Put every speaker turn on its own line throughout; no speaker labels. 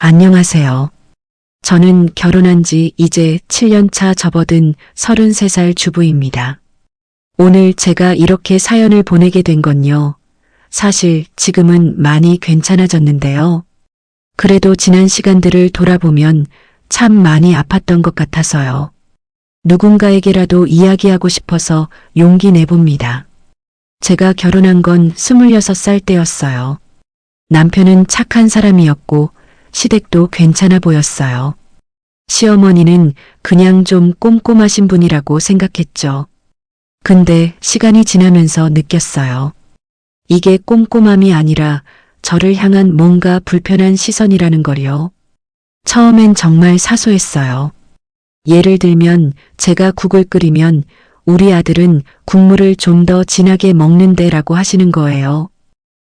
안녕하세요. 저는 결혼한 지 이제 7년 차 접어든 33살 주부입니다. 오늘 제가 이렇게 사연을 보내게 된 건요. 사실 지금은 많이 괜찮아졌는데요. 그래도 지난 시간들을 돌아보면 참 많이 아팠던 것 같아서요. 누군가에게라도 이야기하고 싶어서 용기 내봅니다. 제가 결혼한 건 26살 때였어요. 남편은 착한 사람이었고 시댁도 괜찮아 보였어요. 시어머니는 그냥 좀 꼼꼼하신 분이라고 생각했죠. 근데 시간이 지나면서 느꼈어요. 이게 꼼꼼함이 아니라 저를 향한 뭔가 불편한 시선이라는 걸요. 처음엔 정말 사소했어요. 예를 들면 제가 국을 끓이면 우리 아들은 국물을 좀 더 진하게 먹는데라고 하시는 거예요.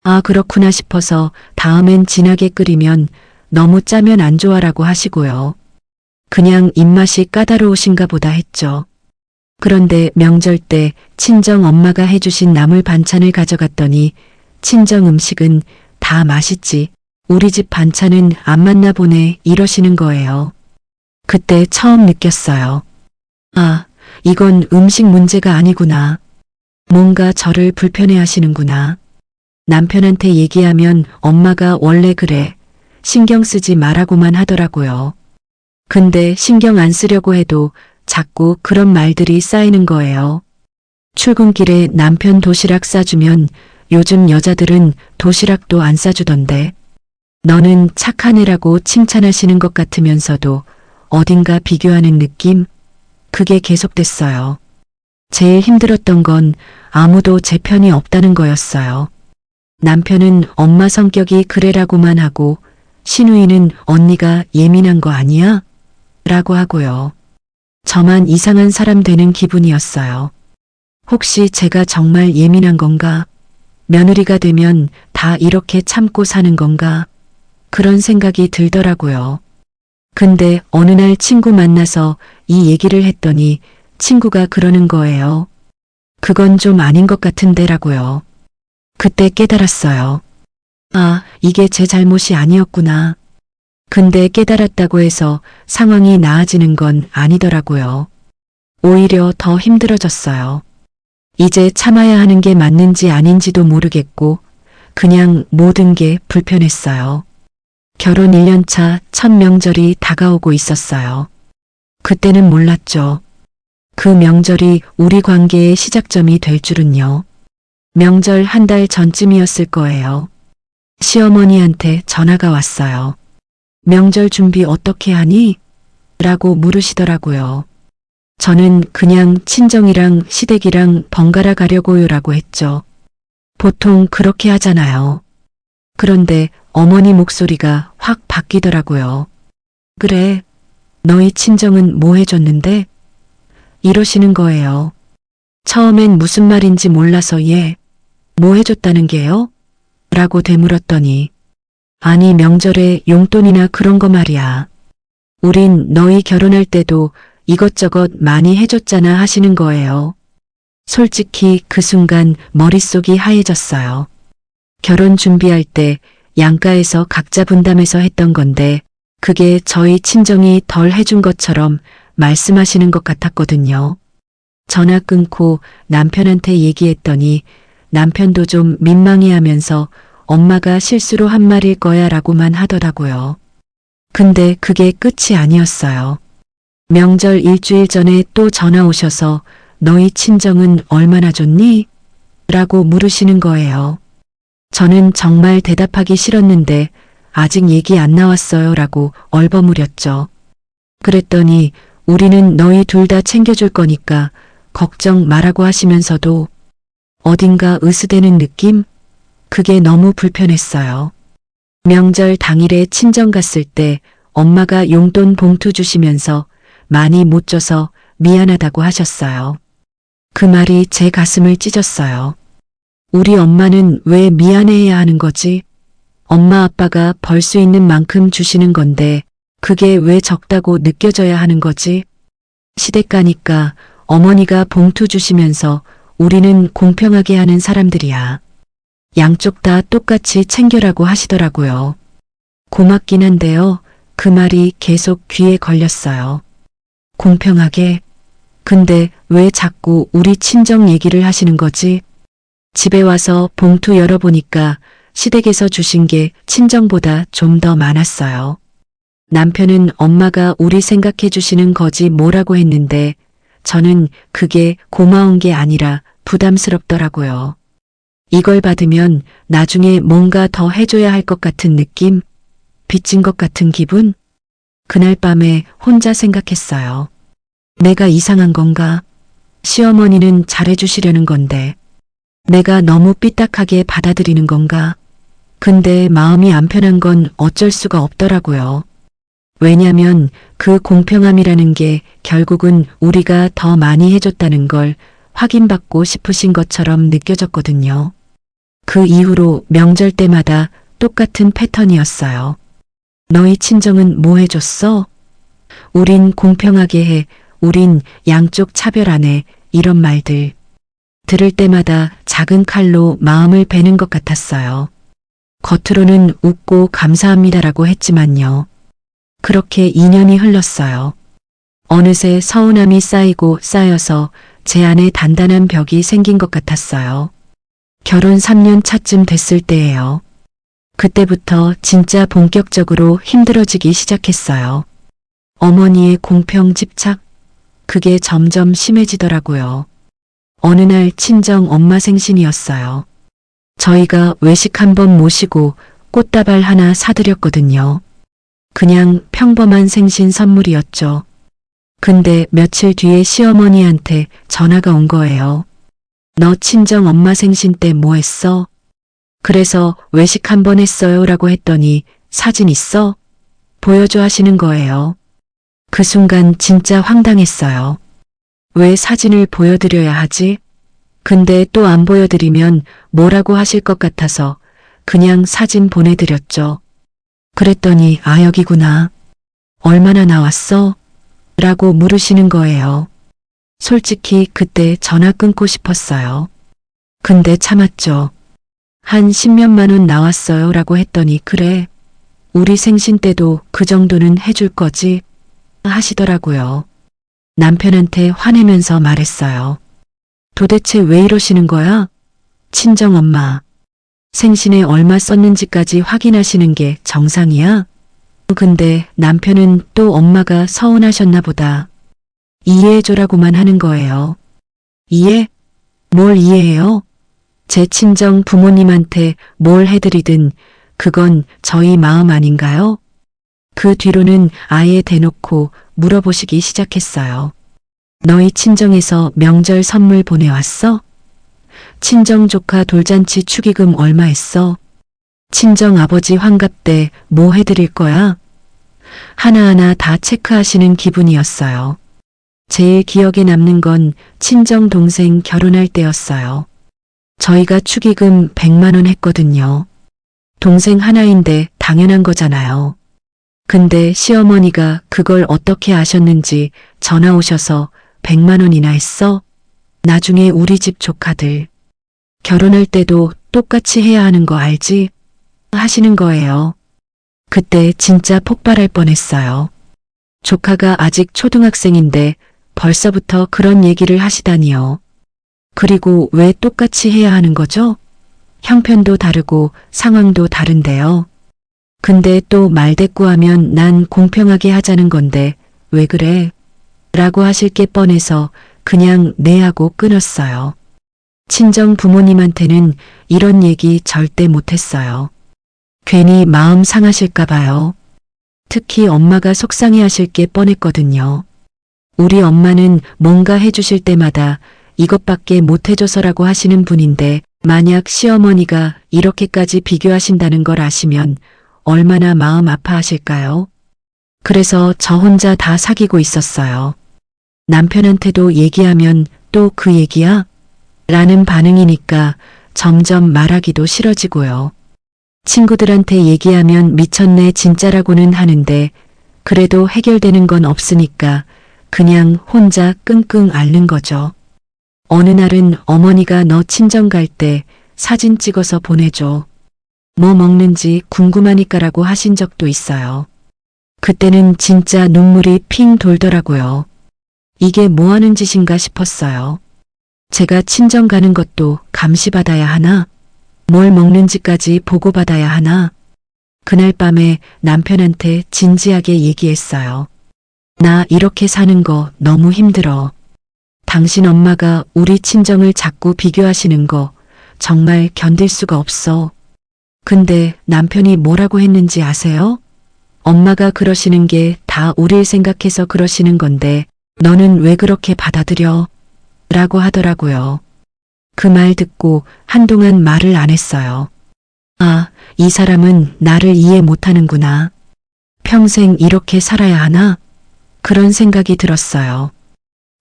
아, 그렇구나 싶어서 다음엔 진하게 끓이면 너무 짜면 안 좋아라고 하시고요. 그냥 입맛이 까다로우신가 보다 했죠. 그런데 명절 때 친정 엄마가 해주신 나물 반찬을 가져갔더니 친정 음식은 다 맛있지. 우리 집 반찬은 안 맞나 보네 이러시는 거예요. 그때 처음 느꼈어요. 아, 이건 음식 문제가 아니구나. 뭔가 저를 불편해 하시는구나. 남편한테 얘기하면 엄마가 원래 그래. 신경 쓰지 말라고만 하더라고요. 근데 신경 안 쓰려고 해도 자꾸 그런 말들이 쌓이는 거예요. 출근길에 남편 도시락 싸주면 요즘 여자들은 도시락도 안 싸주던데. 너는 착한 애라고 칭찬하시는 것 같으면서도 어딘가 비교하는 느낌? 그게 계속됐어요. 제일 힘들었던 건 아무도 제 편이 없다는 거였어요. 남편은 엄마 성격이 그래라고만 하고 시누이는 언니가 예민한 거 아니야? 라고 하고요. 저만 이상한 사람 되는 기분이었어요. 혹시 제가 정말 예민한 건가? 며느리가 되면 다 이렇게 참고 사는 건가? 그런 생각이 들더라고요. 근데 어느 날 친구 만나서 이 얘기를 했더니 친구가 그러는 거예요. 그건 좀 아닌 것 같은데라고요. 그때 깨달았어요. 아, 이게 제 잘못이 아니었구나. 근데 깨달았다고 해서 상황이 나아지는 건 아니더라고요. 오히려 더 힘들어졌어요. 이제 참아야 하는 게 맞는지 아닌지도 모르겠고 그냥 모든 게 불편했어요. 결혼 1년 차 첫 명절이 다가오고 있었어요. 그때는 몰랐죠. 그 명절이 우리 관계의 시작점이 될 줄은요. 명절 한 달 전쯤이었을 거예요. 시어머니한테 전화가 왔어요. 명절 준비 어떻게 하니? 라고 물으시더라고요. 저는 그냥 친정이랑 시댁이랑 번갈아 가려고요라고 했죠. 보통 그렇게 하잖아요. 그런데 어머니 목소리가 확 바뀌더라고요. 그래, 너희 친정은 뭐 해줬는데? 이러시는 거예요. 처음엔 무슨 말인지 몰라서 뭐 해줬다는 게요? 라고 되물었더니 아니 명절에 용돈이나 그런 거 말이야. 우린 너희 결혼할 때도 이것저것 많이 해줬잖아 하시는 거예요. 솔직히 그 순간 머릿속이 하얘졌어요. 결혼 준비할 때 양가에서 각자 분담해서 했던 건데 그게 저희 친정이 덜 해준 것처럼 말씀하시는 것 같았거든요. 전화 끊고 남편한테 얘기했더니 남편도 좀 민망해하면서 엄마가 실수로 한 말일 거야 라고만 하더라고요. 근데 그게 끝이 아니었어요. 명절 일주일 전에 또 전화 오셔서 너희 친정은 얼마나 좋니? 라고 물으시는 거예요. 저는 정말 대답하기 싫었는데 아직 얘기 안 나왔어요 라고 얼버무렸죠. 그랬더니 우리는 너희 둘 다 챙겨줄 거니까 걱정 말라고 하시면서도 어딘가 으스대는 느낌? 그게 너무 불편했어요. 명절 당일에 친정 갔을 때 엄마가 용돈 봉투 주시면서 많이 못 줘서 미안하다고 하셨어요. 그 말이 제 가슴을 찢었어요. 우리 엄마는 왜 미안해해야 하는 거지? 엄마 아빠가 벌 수 있는 만큼 주시는 건데 그게 왜 적다고 느껴져야 하는 거지? 시댁 가니까 어머니가 봉투 주시면서 우리는 공평하게 하는 사람들이야. 양쪽 다 똑같이 챙겨라고 하시더라고요. 고맙긴 한데요. 그 말이 계속 귀에 걸렸어요. 공평하게. 근데 왜 자꾸 우리 친정 얘기를 하시는 거지? 집에 와서 봉투 열어보니까 시댁에서 주신 게 친정보다 좀 더 많았어요. 남편은 엄마가 우리 생각해 주시는 거지 뭐라고 했는데 저는 그게 고마운 게 아니라 부담스럽더라고요. 이걸 받으면 나중에 뭔가 더 해줘야 할 것 같은 느낌? 빚진 것 같은 기분? 그날 밤에 혼자 생각했어요. 내가 이상한 건가? 시어머니는 잘해주시려는 건데 내가 너무 삐딱하게 받아들이는 건가? 근데 마음이 안 편한 건 어쩔 수가 없더라고요. 왜냐면 그 공평함이라는 게 결국은 우리가 더 많이 해줬다는 걸 확인받고 싶으신 것처럼 느껴졌거든요. 그 이후로 명절 때마다 똑같은 패턴이었어요. 너희 친정은 뭐 해줬어? 우린 공평하게 해. 우린 양쪽 차별 안 해. 이런 말들. 들을 때마다 작은 칼로 마음을 베는 것 같았어요. 겉으로는 웃고 감사합니다라고 했지만요. 그렇게 2년이 흘렀어요. 어느새 서운함이 쌓이고 쌓여서 제 안에 단단한 벽이 생긴 것 같았어요. 결혼 3년 차쯤 됐을 때예요. 그때부터 진짜 본격적으로 힘들어지기 시작했어요. 어머니의 공평 집착? 그게 점점 심해지더라고요. 어느 날 친정 엄마 생신이었어요. 저희가 외식 한번 모시고 꽃다발 하나 사드렸거든요. 그냥 평범한 생신 선물이었죠. 근데 며칠 뒤에 시어머니한테 전화가 온 거예요. 너 친정 엄마 생신 때 뭐 했어? 그래서 외식 한번 했어요 라고 했더니 사진 있어? 보여줘 하시는 거예요. 그 순간 진짜 황당했어요. 왜 사진을 보여드려야 하지? 근데 또 안 보여드리면 뭐라고 하실 것 같아서 그냥 사진 보내드렸죠. 그랬더니 아 여기구나. 얼마나 나왔어? 라고 물으시는 거예요. 솔직히 그때 전화 끊고 싶었어요. 근데 참았죠. 한 10몇만 원 나왔어요 라고 했더니 그래. 우리 생신 때도 그 정도는 해줄 거지? 하시더라고요. 남편한테 화내면서 말했어요. 도대체 왜 이러시는 거야? 친정엄마. 생신에 얼마 썼는지까지 확인하시는 게 정상이야? 근데 남편은 또 엄마가 서운하셨나 보다. 이해해줘라고만 하는 거예요. 이해? 뭘 이해해요? 제 친정 부모님한테 뭘 해드리든 그건 저희 마음 아닌가요? 그 뒤로는 아예 대놓고 물어보시기 시작했어요. 너희 친정에서 명절 선물 보내왔어? 친정 조카 돌잔치 축의금 얼마 했어? 친정 아버지 환갑 때 뭐 해드릴 거야? 하나하나 다 체크하시는 기분이었어요. 제일 기억에 남는 건 친정 동생 결혼할 때였어요. 저희가 축의금 100만 원 했거든요. 동생 하나인데 당연한 거잖아요. 근데 시어머니가 그걸 어떻게 아셨는지 전화 오셔서 100만 원이나 했어? 나중에 우리 집 조카들 결혼할 때도 똑같이 해야 하는 거 알지? 하시는 거예요. 그때 진짜 폭발할 뻔했어요. 조카가 아직 초등학생인데 벌써부터 그런 얘기를 하시다니요. 그리고 왜 똑같이 해야 하는 거죠? 형편도 다르고 상황도 다른데요. 근데 또 말대꾸하면 난 공평하게 하자는 건데 왜 그래? 라고 하실 게 뻔해서 그냥 네 하고 끊었어요. 친정 부모님한테는 이런 얘기 절대 못했어요. 괜히 마음 상하실까 봐요. 특히 엄마가 속상해 하실 게 뻔했거든요. 우리 엄마는 뭔가 해주실 때마다 이것밖에 못 해줘서라고 하시는 분인데 만약 시어머니가 이렇게까지 비교하신다는 걸 아시면 얼마나 마음 아파하실까요? 그래서 저 혼자 다 사귀고 있었어요. 남편한테도 얘기하면 또 그 얘기야? 라는 반응이니까 점점 말하기도 싫어지고요. 친구들한테 얘기하면 미쳤네 진짜라고는 하는데 그래도 해결되는 건 없으니까 그냥 혼자 끙끙 앓는 거죠. 어느 날은 어머니가 너 친정 갈 때 사진 찍어서 보내줘. 뭐 먹는지 궁금하니까라고 하신 적도 있어요. 그때는 진짜 눈물이 핑 돌더라고요. 이게 뭐 하는 짓인가 싶었어요. 제가 친정 가는 것도 감시받아야 하나? 뭘 먹는지까지 보고받아야 하나? 그날 밤에 남편한테 진지하게 얘기했어요. 나 이렇게 사는 거 너무 힘들어. 당신 엄마가 우리 친정을 자꾸 비교하시는 거 정말 견딜 수가 없어. 근데 남편이 뭐라고 했는지 아세요? 엄마가 그러시는 게 다 우릴 생각해서 그러시는 건데 너는 왜 그렇게 받아들여? 라고 하더라고요. 그 말 듣고 한동안 말을 안 했어요. 아, 이 사람은 나를 이해 못하는구나. 평생 이렇게 살아야 하나? 그런 생각이 들었어요.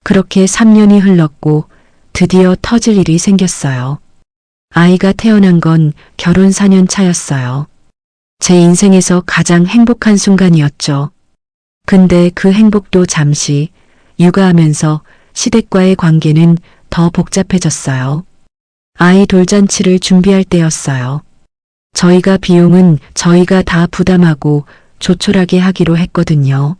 그렇게 3년이 흘렀고 드디어 터질 일이 생겼어요. 아이가 태어난 건 결혼 4년 차였어요. 제 인생에서 가장 행복한 순간이었죠. 근데 그 행복도 잠시, 육아하면서 시댁과의 관계는 더 복잡해졌어요. 아이 돌잔치를 준비할 때였어요. 저희가 비용은 저희가 다 부담하고 조촐하게 하기로 했거든요.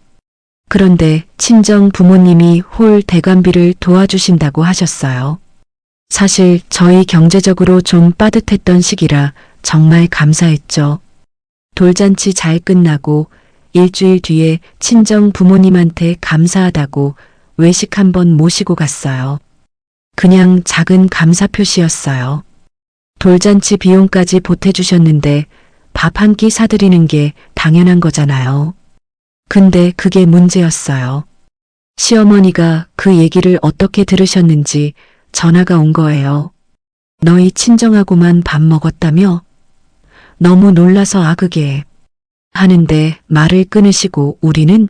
그런데 친정 부모님이 홀 대관비를 도와주신다고 하셨어요. 사실 저희 경제적으로 좀 빠듯했던 시기라 정말 감사했죠. 돌잔치 잘 끝나고 일주일 뒤에 친정 부모님한테 감사하다고 외식 한번 모시고 갔어요. 그냥 작은 감사 표시였어요. 돌잔치 비용까지 보태주셨는데 밥 한 끼 사드리는 게 당연한 거잖아요. 근데 그게 문제였어요. 시어머니가 그 얘기를 어떻게 들으셨는지 전화가 온 거예요. 너희 친정하고만 밥 먹었다며? 너무 놀라서 아그게 하는데 말을 끊으시고 우리는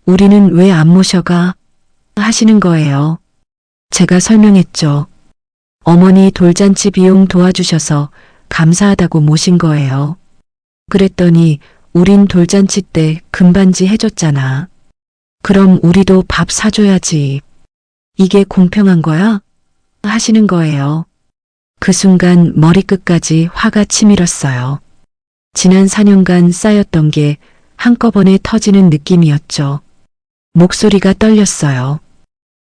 왜 안 모셔가? 하시는 거예요. 제가 설명했죠. 어머니 돌잔치 비용 도와주셔서 감사하다고 모신 거예요. 그랬더니 우린 돌잔치 때 금반지 해줬잖아. 그럼 우리도 밥 사줘야지. 이게 공평한 거야? 하시는 거예요. 그 순간 머리끝까지 화가 치밀었어요. 지난 4년간 쌓였던 게 한꺼번에 터지는 느낌이었죠. 목소리가 떨렸어요.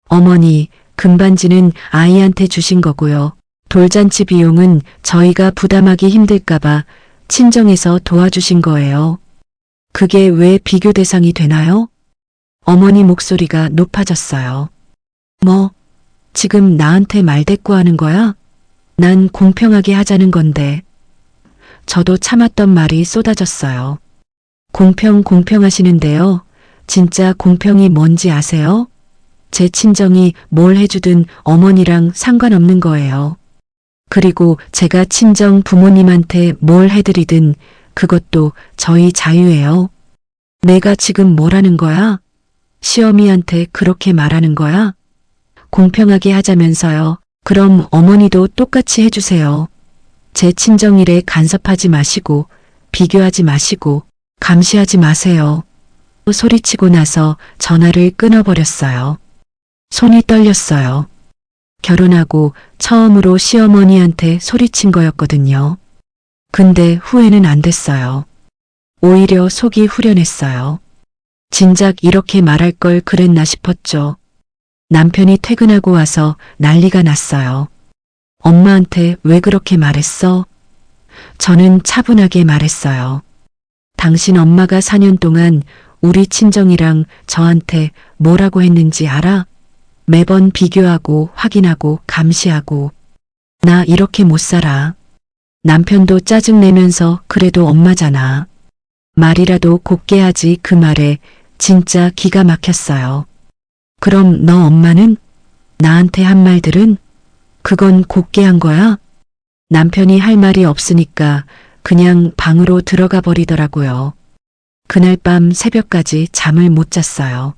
어머니, 금반지는 아이한테 주신 거고요. 돌잔치 비용은 저희가 부담하기 힘들까봐 친정에서 도와주신 거예요. 그게 왜 비교 대상이 되나요? 어머니 목소리가 높아졌어요. 뭐, 지금 나한테 말대꾸하는 거야? 난 공평하게 하자는 건데. 저도 참았던 말이 쏟아졌어요. 공평 하시는데요. 진짜 공평이 뭔지 아세요? 제 친정이 뭘 해주든 어머니랑 상관없는 거예요. 그리고 제가 친정 부모님한테 뭘 해드리든 그것도 저희 자유예요. 내가 지금 뭐라는 거야? 시어미한테 그렇게 말하는 거야? 공평하게 하자면서요. 그럼 어머니도 똑같이 해주세요. 제 친정일에 간섭하지 마시고 비교하지 마시고 감시하지 마세요. 소리치고 나서 전화를 끊어버렸어요. 손이 떨렸어요. 결혼하고 처음으로 시어머니한테 소리친 거였거든요. 근데 후회는 안 됐어요. 오히려 속이 후련했어요. 진작 이렇게 말할 걸 그랬나 싶었죠. 남편이 퇴근하고 와서 난리가 났어요. 엄마한테 왜 그렇게 말했어? 저는 차분하게 말했어요. 당신 엄마가 4년 동안 우리 친정이랑 저한테 뭐라고 했는지 알아? 매번 비교하고 확인하고 감시하고. 나 이렇게 못 살아. 남편도 짜증내면서 그래도 엄마잖아. 말이라도 곱게 하지. 그 말에 진짜 기가 막혔어요. 그럼 너 엄마는? 나한테 한 말들은? 그건 곱게 한 거야? 남편이 할 말이 없으니까 그냥 방으로 들어가 버리더라고요. 그날 밤 새벽까지 잠을 못 잤어요.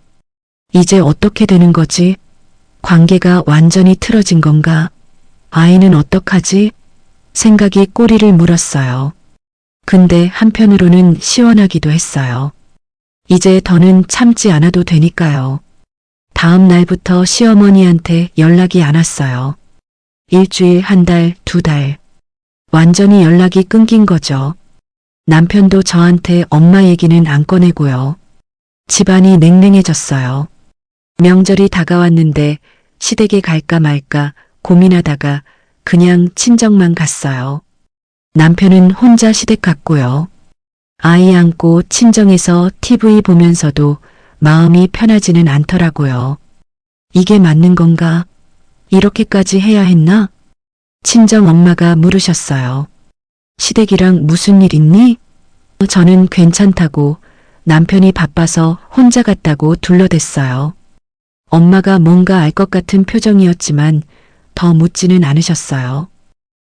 이제 어떻게 되는 거지? 관계가 완전히 틀어진 건가? 아이는 어떡하지? 생각이 꼬리를 물었어요. 근데 한편으로는 시원하기도 했어요. 이제 더는 참지 않아도 되니까요. 다음 날부터 시어머니한테 연락이 안 왔어요. 일주일, 한 달, 2달. 완전히 연락이 끊긴 거죠. 남편도 저한테 엄마 얘기는 안 꺼내고요. 집안이 냉랭해졌어요. 명절이 다가왔는데 시댁에 갈까 말까 고민하다가 그냥 친정만 갔어요. 남편은 혼자 시댁 갔고요. 아이 안고 친정에서 TV 보면서도 마음이 편하지는 않더라고요. 이게 맞는 건가? 이렇게까지 해야 했나? 친정 엄마가 물으셨어요. 시댁이랑 무슨 일 있니? 저는 괜찮다고, 남편이 바빠서 혼자 갔다고 둘러댔어요. 엄마가 뭔가 알 것 같은 표정이었지만 더 묻지는 않으셨어요.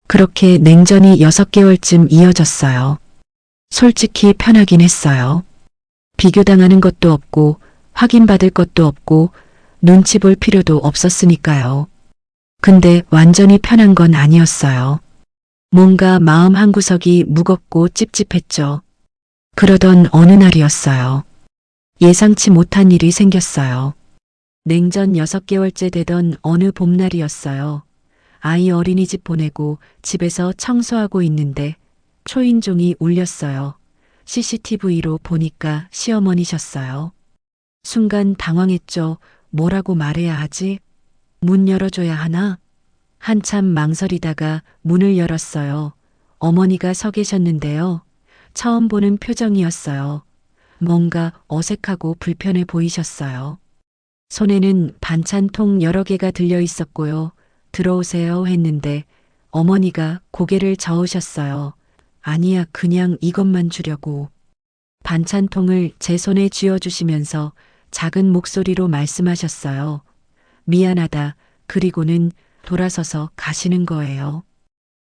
그렇게 냉전이 6개월쯤 이어졌어요. 솔직히 편하긴 했어요. 비교당하는 것도 없고 확인받을 것도 없고 눈치 볼 필요도 없었으니까요. 근데 완전히 편한 건 아니었어요. 뭔가 마음 한구석이 무겁고 찝찝했죠. 그러던 어느 날이었어요. 예상치 못한 일이 생겼어요. 냉전 6개월째 되던 어느 봄날이었어요. 아이 어린이집 보내고 집에서 청소하고 있는데 초인종이 울렸어요. CCTV로 보니까 시어머니셨어요. 순간 당황했죠. 뭐라고 말해야 하지? 문 열어줘야 하나? 한참 망설이다가 문을 열었어요. 어머니가 서 계셨는데요. 처음 보는 표정이었어요. 뭔가 어색하고 불편해 보이셨어요. 손에는 반찬통 여러 개가 들려 있었고요. 들어오세요 했는데 어머니가 고개를 저으셨어요. 아니야, 그냥 이것만 주려고. 반찬통을 제 손에 쥐어주시면서 작은 목소리로 말씀하셨어요. 미안하다. 그리고는 돌아서서 가시는 거예요.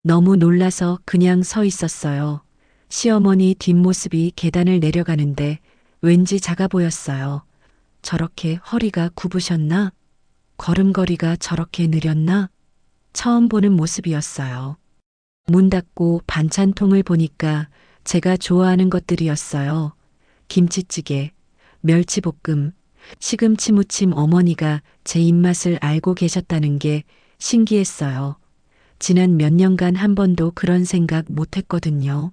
너무 놀라서 그냥 서 있었어요. 시어머니 뒷모습이 계단을 내려가는데 왠지 작아 보였어요. 저렇게 허리가 굽으셨나? 걸음걸이가 저렇게 느렸나? 처음 보는 모습이었어요. 문 닫고 반찬통을 보니까 제가 좋아하는 것들이었어요. 김치찌개, 멸치볶음, 시금치 무침. 어머니가 제 입맛을 알고 계셨다는 게 신기했어요. 지난 몇 년간 한 번도 그런 생각 못 했거든요.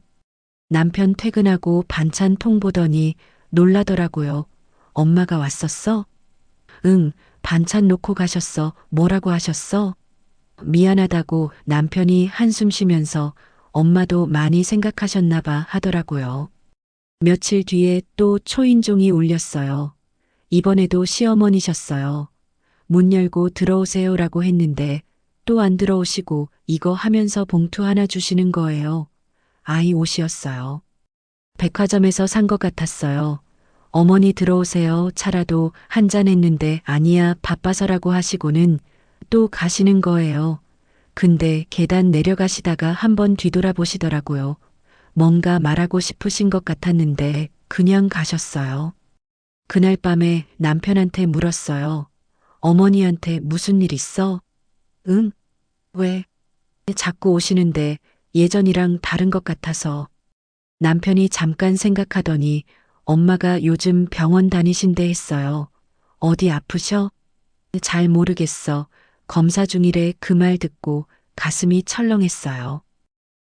남편 퇴근하고 반찬통 보더니 놀라더라고요. 엄마가 왔었어? 응, 반찬 놓고 가셨어. 뭐라고 하셨어? 미안하다고 남편이 한숨 쉬면서 엄마도 많이 생각하셨나 봐 하더라고요. 며칠 뒤에 또 초인종이 울렸어요. 이번에도 시어머니셨어요. 문 열고 들어오세요라고 했는데 또 안 들어오시고 이거 하면서 봉투 하나 주시는 거예요. 아이 옷이었어요. 백화점에서 산 것 같았어요. 어머니 들어오세요. 차라도 한잔 했는데 아니야 바빠서라고 하시고는 또 가시는 거예요. 근데 계단 내려가시다가 한번 뒤돌아보시더라고요. 뭔가 말하고 싶으신 것 같았는데 그냥 가셨어요. 그날 밤에 남편한테 물었어요. 어머니한테 무슨 일 있어? 응? 왜? 자꾸 오시는데 예전이랑 다른 것 같아서. 남편이 잠깐 생각하더니 엄마가 요즘 병원 다니신대 했어요. 어디 아프셔? 잘 모르겠어. 검사 중이래. 그 말 듣고 가슴이 철렁했어요.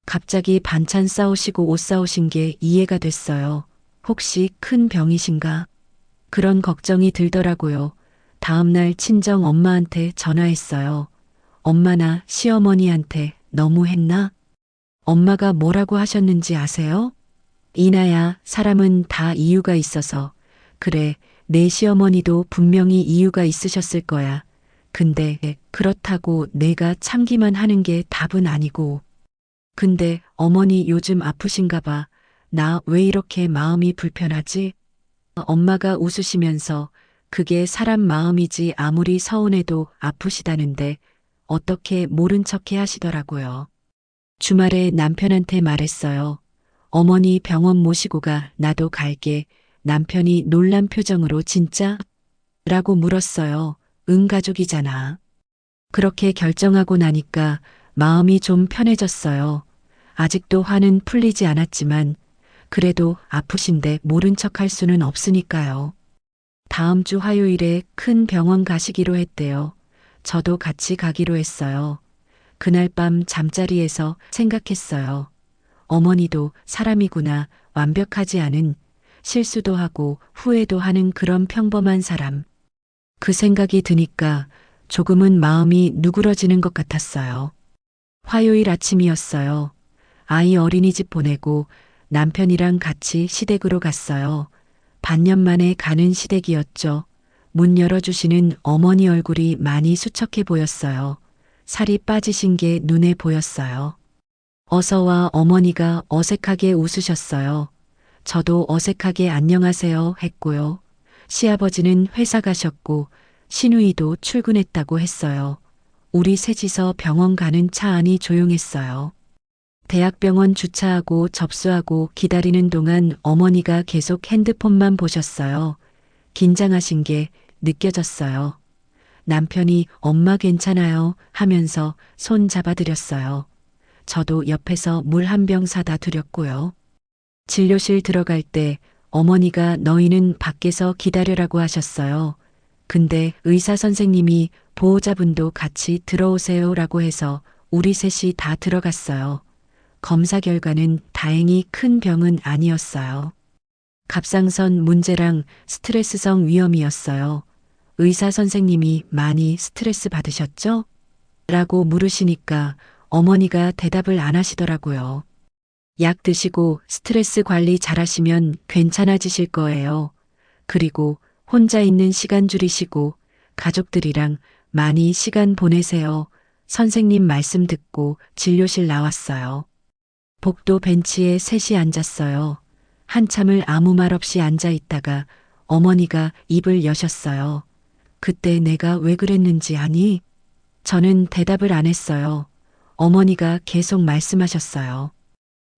갑자기 반찬 싸오시고 옷 싸오신 게 이해가 됐어요. 혹시 큰 병이신가? 그런 걱정이 들더라고요. 다음날 친정 엄마한테 전화했어요. 엄마나 시어머니한테 너무했나? 엄마가 뭐라고 하셨는지 아세요? 이나야, 사람은 다 이유가 있어서. 그래, 내 시어머니도 분명히 이유가 있으셨을 거야. 근데 그렇다고 내가 참기만 하는 게 답은 아니고. 근데 어머니 요즘 아프신가 봐. 나 왜 이렇게 마음이 불편하지? 엄마가 웃으시면서 그게 사람 마음이지 아무리 서운해도 아프시다는데 어떻게 모른 척해 하시더라고요. 주말에 남편한테 말했어요. 어머니 병원 모시고 가. 나도 갈게. 남편이 놀란 표정으로 진짜? 라고 물었어요. 응, 가족이잖아. 그렇게 결정하고 나니까 마음이 좀 편해졌어요. 아직도 화는 풀리지 않았지만 그래도 아프신데 모른 척 할 수는 없으니까요. 다음 주 화요일에 큰 병원 가시기로 했대요. 저도 같이 가기로 했어요. 그날 밤 잠자리에서 생각했어요. 어머니도 사람이구나. 완벽하지 않은, 실수도 하고 후회도 하는 그런 평범한 사람. 그 생각이 드니까 조금은 마음이 누그러지는 것 같았어요. 화요일 아침이었어요. 아이 어린이집 보내고 남편이랑 같이 시댁으로 갔어요. 반년 만에 가는 시댁이었죠. 문 열어주시는 어머니 얼굴이 많이 수척해 보였어요. 살이 빠지신 게 눈에 보였어요. 어서와 어머니가 어색하게 웃으셨어요. 저도 어색하게 안녕하세요 했고요. 시아버지는 회사 가셨고 시누이도 출근했다고 했어요. 우리 셋이서 병원 가는 차 안이 조용했어요. 대학병원 주차하고 접수하고 기다리는 동안 어머니가 계속 핸드폰만 보셨어요. 긴장하신 게 느껴졌어요. 남편이 엄마 괜찮아요 하면서 손 잡아드렸어요. 저도 옆에서 물 한 병 사다 드렸고요. 진료실 들어갈 때 어머니가 너희는 밖에서 기다려라고 하셨어요. 근데 의사 선생님이 보호자분도 같이 들어오세요라고 해서 우리 셋이 다 들어갔어요. 검사 결과는 다행히 큰 병은 아니었어요. 갑상선 문제랑 스트레스성 위염이었어요. 의사 선생님이 많이 스트레스 받으셨죠? 라고 물으시니까 어머니가 대답을 안 하시더라고요. 약 드시고 스트레스 관리 잘하시면 괜찮아지실 거예요. 그리고 혼자 있는 시간 줄이시고 가족들이랑 많이 시간 보내세요. 선생님 말씀 듣고 진료실 나왔어요. 복도 벤치에 셋이 앉았어요. 한참을 아무 말 없이 앉아 있다가 어머니가 입을 여셨어요. 그때 내가 왜 그랬는지 아니? 저는 대답을 안 했어요. 어머니가 계속 말씀하셨어요.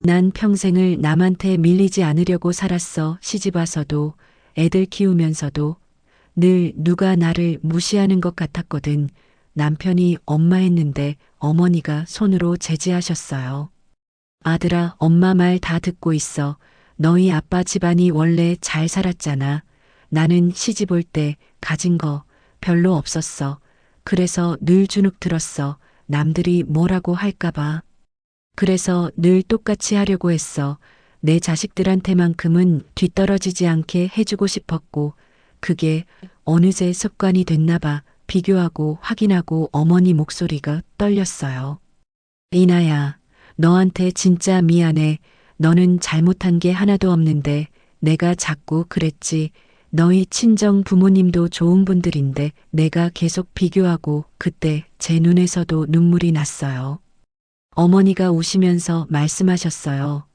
난 평생을 남한테 밀리지 않으려고 살았어. 시집 와서도 애들 키우면서도 늘 누가 나를 무시하는 것 같았거든. 남편이 엄마 했는데 어머니가 손으로 제지하셨어요. 아들아, 엄마 말 다 듣고 있어. 너희 아빠 집안이 원래 잘 살았잖아. 나는 시집 올 때 가진 거 별로 없었어. 그래서 늘 주눅 들었어. 남들이 뭐라고 할까봐. 그래서 늘 똑같이 하려고 했어. 내 자식들한테만큼은 뒤떨어지지 않게 해주고 싶었고, 그게 어느새 습관이 됐나 봐. 비교하고 확인하고 어머니 목소리가 떨렸어요. 이나야, 너한테 진짜 미안해. 너는 잘못한 게 하나도 없는데 내가 자꾸 그랬지. 너희 친정 부모님도 좋은 분들인데 내가 계속 비교하고 그때 제 눈에서도 눈물이 났어요. 어머니가 우시면서 말씀하셨어요.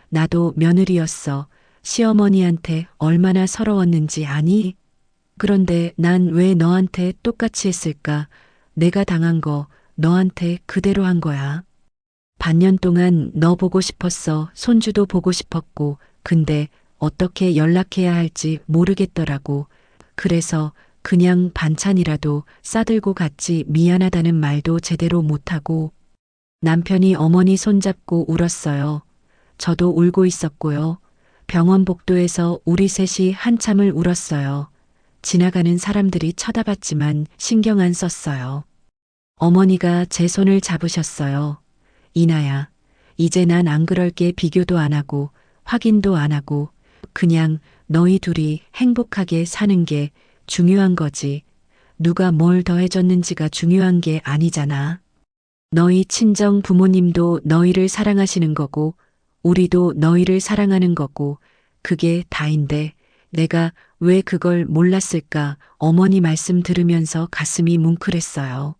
나도 며느리였어. 시어머니한테 얼마나 서러웠는지 아니? 그런데 난 왜 너한테 똑같이 했을까? 내가 당한 거 너한테 그대로 한 거야. 반년 동안 너 보고 싶었어. 손주도 보고 싶었고, 근데 어떻게 연락해야 할지 모르겠더라고. 그래서 그냥 반찬이라도 싸들고 갔지. 미안하다는 말도 제대로 못하고. 남편이 어머니 손잡고 울었어요. 저도 울고 있었고요. 병원 복도에서 우리 셋이 한참을 울었어요. 지나가는 사람들이 쳐다봤지만 신경 안 썼어요. 어머니가 제 손을 잡으셨어요. 이나야, 이제 난 안 그럴게. 비교도 안 하고 확인도 안 하고 그냥 너희 둘이 행복하게 사는 게 중요한 거지. 누가 뭘 더해줬는지가 중요한 게 아니잖아. 너희 친정 부모님도 너희를 사랑하시는 거고 우리도 너희를 사랑하는 거고 그게 다인데 내가 왜 그걸 몰랐을까? 어머니 말씀 들으면서 가슴이 뭉클했어요.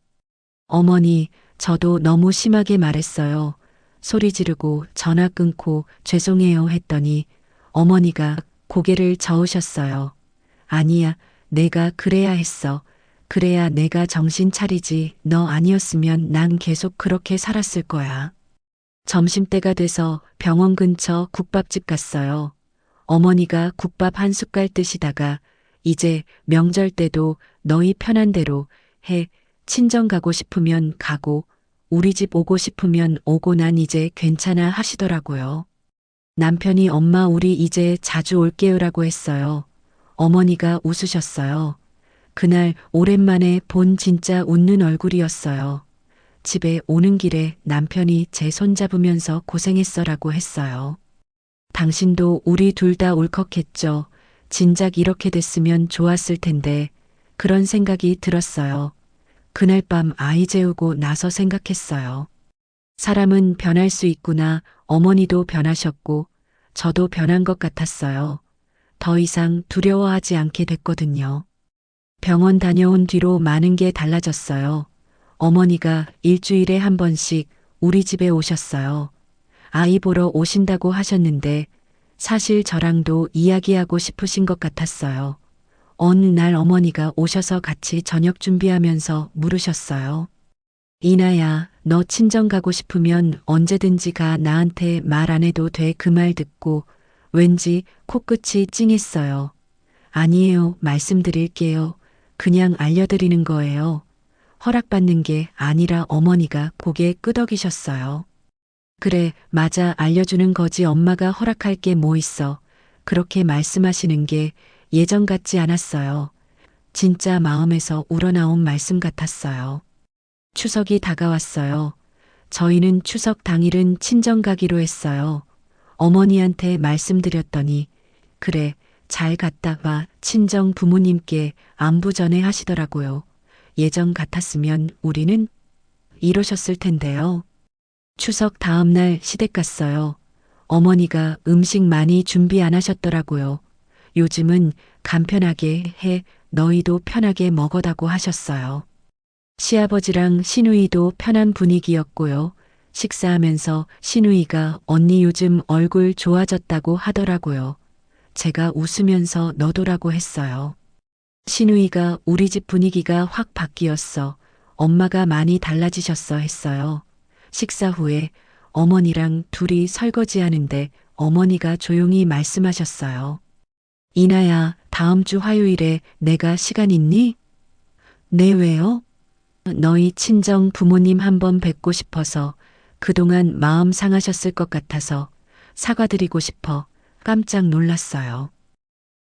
어머니, 저도 너무 심하게 말했어요. 소리 지르고 전화 끊고 죄송해요 했더니 어머니가 고개를 저으셨어요. 아니야, 내가 그래야 했어. 그래야 내가 정신 차리지. 너 아니었으면 난 계속 그렇게 살았을 거야. 점심때가 돼서 병원 근처 국밥집 갔어요. 어머니가 국밥 한 숟갈 드시다가 이제 명절 때도 너희 편한 대로 해. 친정 가고 싶으면 가고 우리 집 오고 싶으면 오고 난 이제 괜찮아 하시더라고요. 남편이 엄마 우리 이제 자주 올게요라고 했어요. 어머니가 웃으셨어요. 그날 오랜만에 본 진짜 웃는 얼굴이었어요. 집에 오는 길에 남편이 제 손잡으면서 고생했어라고 했어요. 당신도 우리 둘 다 울컥했죠. 진작 이렇게 됐으면 좋았을 텐데 그런 생각이 들었어요. 그날 밤 아이 재우고 나서 생각했어요. 사람은 변할 수 있구나. 어머니도 변하셨고 저도 변한 것 같았어요. 더 이상 두려워하지 않게 됐거든요. 병원 다녀온 뒤로 많은 게 달라졌어요. 어머니가 일주일에 한 번씩 우리 집에 오셨어요. 아이 보러 오신다고 하셨는데 사실 저랑도 이야기하고 싶으신 것 같았어요. 어느 날 어머니가 오셔서 같이 저녁 준비하면서 물으셨어요. 이나야, 너 친정 가고 싶으면 언제든지 가. 나한테 말 안 해도 돼. 그 말 듣고 왠지 코끝이 찡했어요. 아니에요. 말씀드릴게요. 그냥 알려드리는 거예요. 허락받는 게 아니라. 어머니가 고개 끄덕이셨어요. 그래, 맞아. 알려주는 거지. 엄마가 허락할 게 뭐 있어. 그렇게 말씀하시는 게 예전 같지 않았어요. 진짜 마음에서 우러나온 말씀 같았어요. 추석이 다가왔어요. 저희는 추석 당일은 친정 가기로 했어요. 어머니한테 말씀드렸더니 그래, 잘 갔다 와. 친정 부모님께 안부 전해 하시더라고요. 예전 같았으면 우리는 이러셨을 텐데요. 추석 다음 날 시댁 갔어요. 어머니가 음식 많이 준비 안 하셨더라고요. 요즘은 간편하게 해. 너희도 편하게 먹어다고 하셨어요. 시아버지랑 시누이도 편한 분위기였고요. 식사하면서 시누이가 언니 요즘 얼굴 좋아졌다고 하더라고요. 제가 웃으면서 너도라고 했어요. 시누이가 우리 집 분위기가 확 바뀌었어. 엄마가 많이 달라지셨어 했어요. 식사 후에 어머니랑 둘이 설거지하는데 어머니가 조용히 말씀하셨어요. 이나야, 다음 주 화요일에 내가 시간 있니? 네, 왜요? 너희 친정 부모님 한번 뵙고 싶어서. 그동안 마음 상하셨을 것 같아서 사과드리고 싶어. 깜짝 놀랐어요.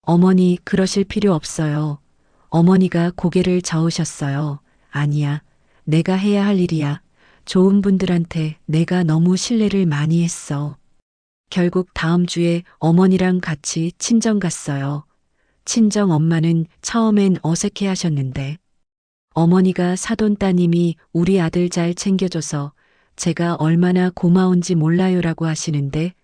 어머니, 그러실 필요 없어요. 어머니가 고개를 저으셨어요. 아니야. 내가 해야 할 일이야. 좋은 분들한테 내가 너무 신뢰를 많이 했어. 결국 다음 주에 어머니랑 같이 친정 갔어요. 친정 엄마는 처음엔 어색해 하셨는데 어머니가 사돈 따님이 우리 아들 잘 챙겨줘서 제가 얼마나 고마운지 몰라요라고 하시는데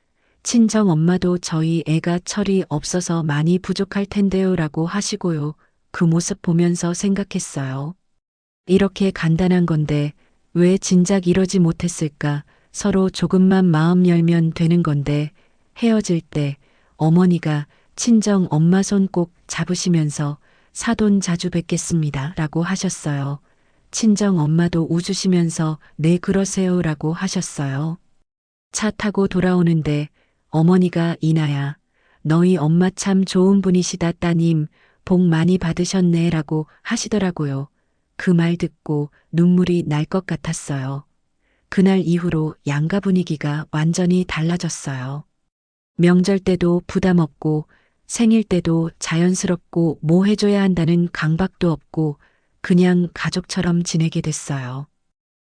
친정 엄마도 저희 애가 철이 없어서 많이 부족할 텐데요라고 하시고요. 그 모습 보면서 생각했어요. 이렇게 간단한 건데 왜 진작 이러지 못했을까? 서로 조금만 마음 열면 되는 건데 헤어질 때 어머니가 친정 엄마 손 꼭 잡으시면서 사돈 자주 뵙겠습니다 라고 하셨어요. 친정 엄마도 웃으시면서 네 그러세요 라고 하셨어요. 차 타고 돌아오는데 어머니가 이나야, 너희 엄마 참 좋은 분이시다. 따님 복 많이 받으셨네 라고 하시더라고요. 그 말 듣고 눈물이 날 것 같았어요. 그날 이후로 양가 분위기가 완전히 달라졌어요. 명절 때도 부담 없고 생일 때도 자연스럽고 뭐 해줘야 한다는 강박도 없고 그냥 가족처럼 지내게 됐어요.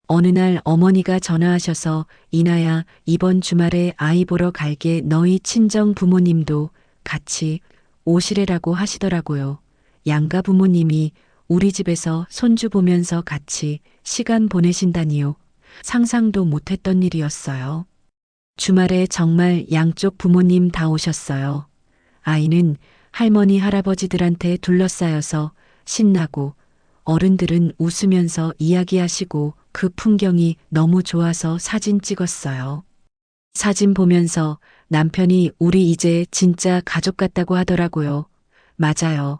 어느 날 어머니가 전화하셔서 이나야, 이번 주말에 아이 보러 갈게. 너희 친정 부모님도 같이 오시래라고 하시더라고요. 양가 부모님이 우리 집에서 손주 보면서 같이 시간 보내신다니요. 상상도 못했던 일이었어요. 주말에 정말 양쪽 부모님 다 오셨어요. 아이는 할머니, 할아버지들한테 둘러싸여서 신나고 어른들은 웃으면서 이야기하시고 그 풍경이 너무 좋아서 사진 찍었어요. 사진 보면서 남편이 우리 이제 진짜 가족 같다고 하더라고요. 맞아요.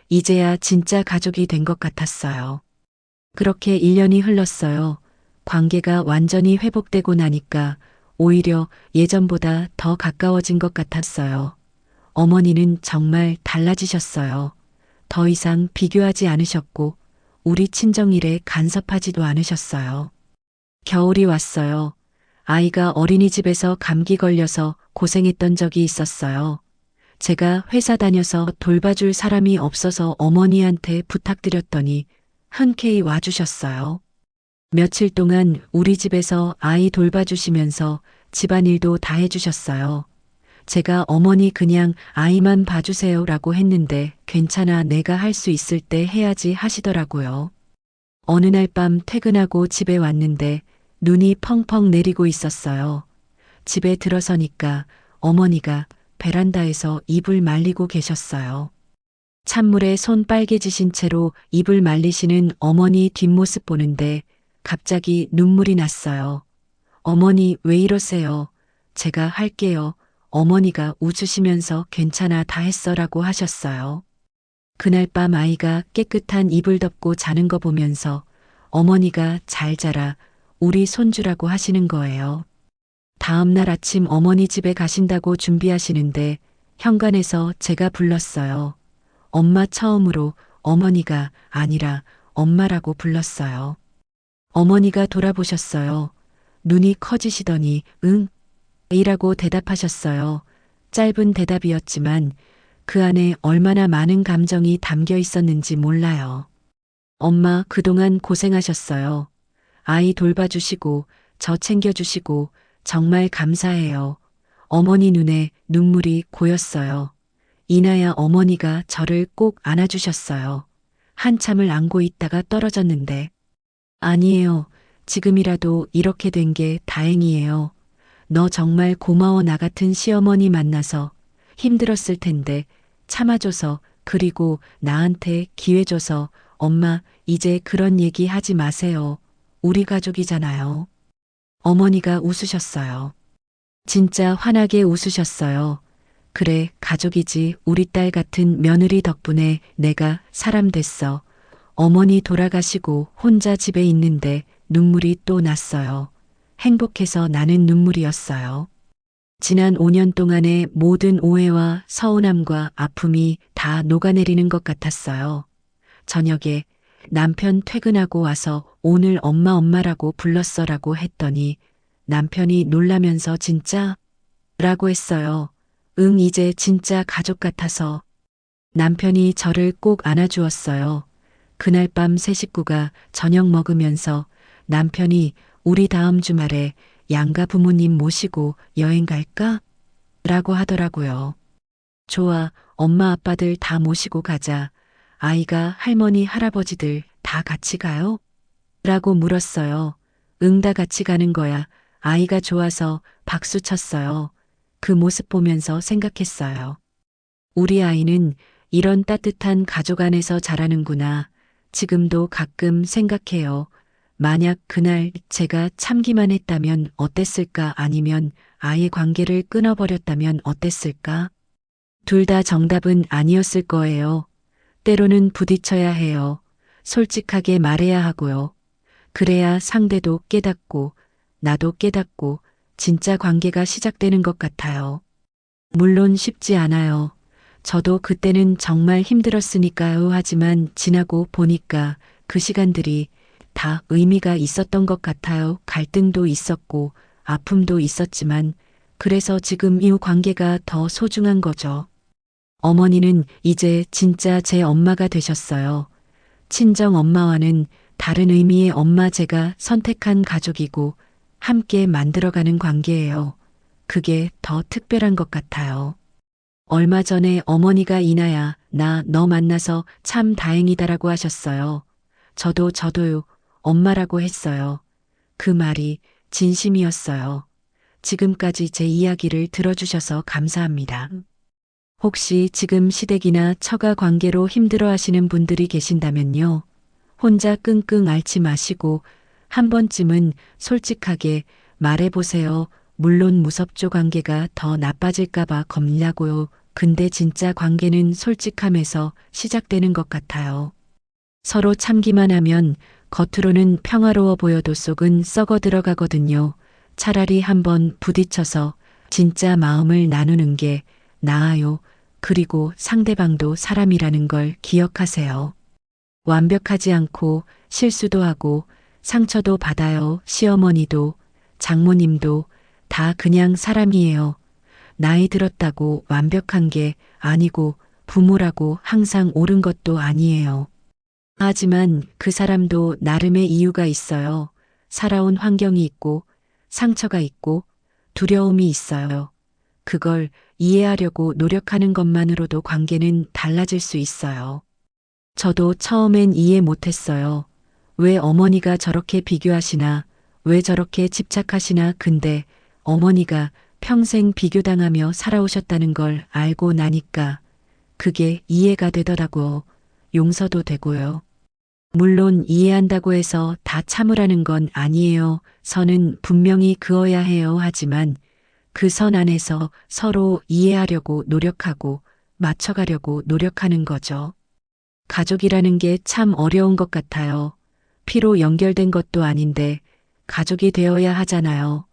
이제야 진짜 가족이 된 것 같았어요. 그렇게 1년이 흘렀어요. 관계가 완전히 회복되고 나니까 오히려 예전보다 더 가까워진 것 같았어요. 어머니는 정말 달라지셨어요. 더 이상 비교하지 않으셨고 우리 친정일에 간섭하지도 않으셨어요. 겨울이 왔어요. 아이가 어린이집에서 감기 걸려서 고생했던 적이 있었어요. 제가 회사 다녀서 돌봐줄 사람이 없어서 어머니한테 부탁드렸더니 흔쾌히 와주셨어요. 며칠 동안 우리 집에서 아이 돌봐주시면서 집안일도 다 해주셨어요. 제가 어머니 그냥 아이만 봐주세요라고 했는데 괜찮아 내가 할 수 있을 때 해야지 하시더라고요. 어느 날 밤 퇴근하고 집에 왔는데 눈이 펑펑 내리고 있었어요. 집에 들어서니까 어머니가 베란다에서 입을 말리고 계셨어요. 찬물에 손 빨개지신 채로 입을 말리시는 어머니 뒷모습 보는데 갑자기 눈물이 났어요. 어머니 왜 이러세요? 제가 할게요. 어머니가 웃으시면서 괜찮아 다 했어라고 하셨어요. 그날 밤 아이가 깨끗한 이불 덮고 자는 거 보면서 어머니가 잘 자라 우리 손주라고 하시는 거예요. 다음 날 아침 어머니 집에 가신다고 준비하시는데 현관에서 제가 불렀어요. 엄마 처음으로 어머니가 아니라 엄마라고 불렀어요. 어머니가 돌아보셨어요. 눈이 커지시더니 응? 이라고 대답하셨어요. 짧은 대답이었지만 그 안에 얼마나 많은 감정이 담겨 있었는지 몰라요. 엄마 그동안 고생하셨어요. 아이 돌봐주시고 저 챙겨주시고 정말 감사해요. 어머니 눈에 눈물이 고였어요. 이나야 어머니가 저를 꼭 안아주셨어요. 한참을 안고 있다가 떨어졌는데 아니에요. 지금이라도 이렇게 된 게 다행이에요. 너 정말 고마워 나 같은 시어머니 만나서 힘들었을 텐데 참아줘서 그리고 나한테 기회 줘서 엄마 이제 그런 얘기 하지 마세요. 우리 가족이잖아요. 어머니가 웃으셨어요. 진짜 환하게 웃으셨어요. 그래 가족이지 우리 딸 같은 며느리 덕분에 내가 사람 됐어. 어머니 돌아가시고 혼자 집에 있는데 눈물이 또 났어요. 행복해서 나는 눈물이었어요. 지난 5년 동안의 모든 오해와 서운함과 아픔이 다 녹아내리는 것 같았어요. 저녁에 남편 퇴근하고 와서 오늘 엄마라고 불렀어라고 했더니 남편이 놀라면서 진짜? 라고 했어요. 응 이제 진짜 가족 같아서. 남편이 저를 꼭 안아주었어요. 그날 밤 세 식구가 저녁 먹으면서 남편이 우리 다음 주말에 양가 부모님 모시고 여행 갈까? 라고 하더라고요. 좋아, 엄마 아빠들 다 모시고 가자. 아이가 할머니 할아버지들 다 같이 가요? 라고 물었어요. 응 다 같이 가는 거야. 아이가 좋아서 박수 쳤어요. 그 모습 보면서 생각했어요. 우리 아이는 이런 따뜻한 가족 안에서 자라는구나. 지금도 가끔 생각해요. 만약 그날 제가 참기만 했다면 어땠을까 아니면 아예 관계를 끊어버렸다면 어땠을까? 둘 다 정답은 아니었을 거예요. 때로는 부딪혀야 해요. 솔직하게 말해야 하고요. 그래야 상대도 깨닫고 나도 깨닫고 진짜 관계가 시작되는 것 같아요. 물론 쉽지 않아요. 저도 그때는 정말 힘들었으니까요. 하지만 지나고 보니까 그 시간들이 다 의미가 있었던 것 같아요. 갈등도 있었고 아픔도 있었지만 그래서 지금 이 관계가 더 소중한 거죠. 어머니는 이제 진짜 제 엄마가 되셨어요. 친정 엄마와는 다른 의미의 엄마 제가 선택한 가족이고 함께 만들어가는 관계예요. 그게 더 특별한 것 같아요. 얼마 전에 어머니가 이나야, 나 너 만나서 참 다행이다라고 하셨어요. 저도요, 엄마라고 했어요. 그 말이 진심이었어요. 지금까지 제 이야기를 들어주셔서 감사합니다. 혹시 지금 시댁이나 처가 관계로 힘들어 하시는 분들이 계신다면요. 혼자 끙끙 앓지 마시고 한 번쯤은 솔직하게 말해보세요. 물론 무섭죠. 관계가 더 나빠질까봐 겁나고요. 근데 진짜 관계는 솔직함에서 시작되는 것 같아요. 서로 참기만 하면 겉으로는 평화로워 보여도 속은 썩어 들어가거든요. 차라리 한번 부딪혀서 진짜 마음을 나누는 게 나아요. 그리고 상대방도 사람이라는 걸 기억하세요. 완벽하지 않고 실수도 하고 상처도 받아요. 시어머니도 장모님도 다 그냥 사람이에요. 나이 들었다고 완벽한 게 아니고 부모라고 항상 옳은 것도 아니에요. 하지만 그 사람도 나름의 이유가 있어요. 살아온 환경이 있고 상처가 있고 두려움이 있어요. 그걸 이해하려고 노력하는 것만으로도 관계는 달라질 수 있어요. 저도 처음엔 이해 못했어요. 왜 어머니가 저렇게 비교하시나, 왜 저렇게 집착하시나. 근데 어머니가 평생 비교당하며 살아오셨다는 걸 알고 나니까 그게 이해가 되더라고요. 용서도 되고요. 물론 이해한다고 해서 다 참으라는 건 아니에요. 선은 분명히 그어야 해요. 하지만 그 선 안에서 서로 이해하려고 노력하고 맞춰가려고 노력하는 거죠. 가족이라는 게 참 어려운 것 같아요. 피로 연결된 것도 아닌데 가족이 되어야 하잖아요.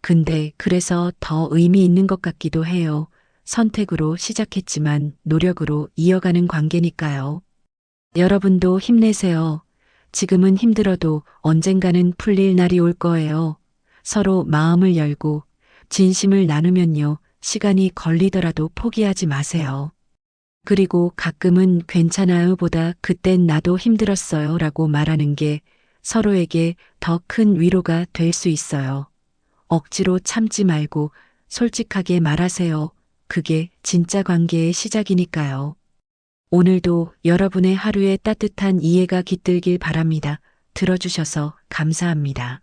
근데 그래서 더 의미 있는 것 같기도 해요. 선택으로 시작했지만 노력으로 이어가는 관계니까요. 여러분도 힘내세요. 지금은 힘들어도 언젠가는 풀릴 날이 올 거예요. 서로 마음을 열고 진심을 나누면요. 시간이 걸리더라도 포기하지 마세요. 그리고 가끔은 괜찮아요 보다 그땐 나도 힘들었어요 라고 말하는 게 서로에게 더 큰 위로가 될 수 있어요. 억지로 참지 말고 솔직하게 말하세요. 그게 진짜 관계의 시작이니까요. 오늘도 여러분의 하루에 따뜻한 이해가 깃들길 바랍니다. 들어주셔서 감사합니다.